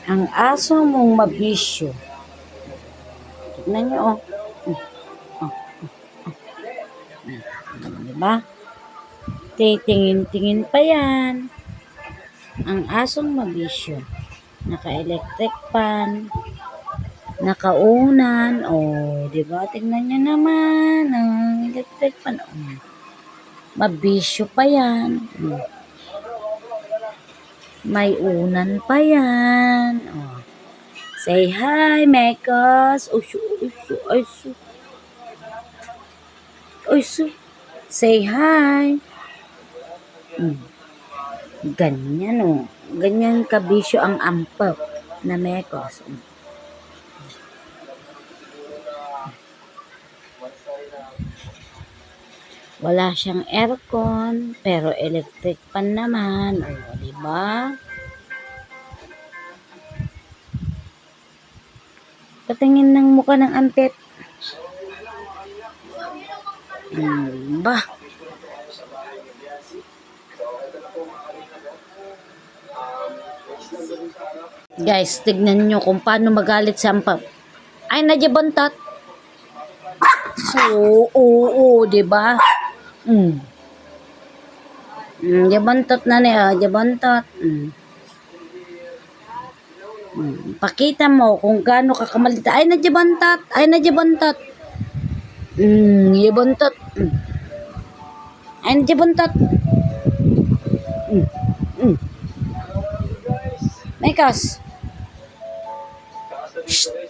Ang aso mong mabisyo. Tignan nyo, oh. Oh, diba? Titingin-tingin pa yan. Ang asong mabisyo. Naka-electric pan. Nakaunan. Oh, diba? Tignan nyo naman. Ang electric pan. Oh. Mabisyo pa yan. May unan pa yan. Oh. Say hi, Mekos. Usu, usu, usu. Usu. Say hi. Ganyan, oh. Ganyan kabisyo ang ampap na Mekos. Wala siyang aircon, pero electric pan naman. O, diba? Patingin ng mukha ng ampep. Ba? Guys, tignan nyo kung paano magalit si ampap. Ay, nadyabantat. Oo, diba? Jabantot na niya, jabantot. Pakita mo kung gaano ka kamalita. Ay, nadyabantot. Ay, nadyabantot. Yabantot. Ay, nadyabantot. Mekas. Shh.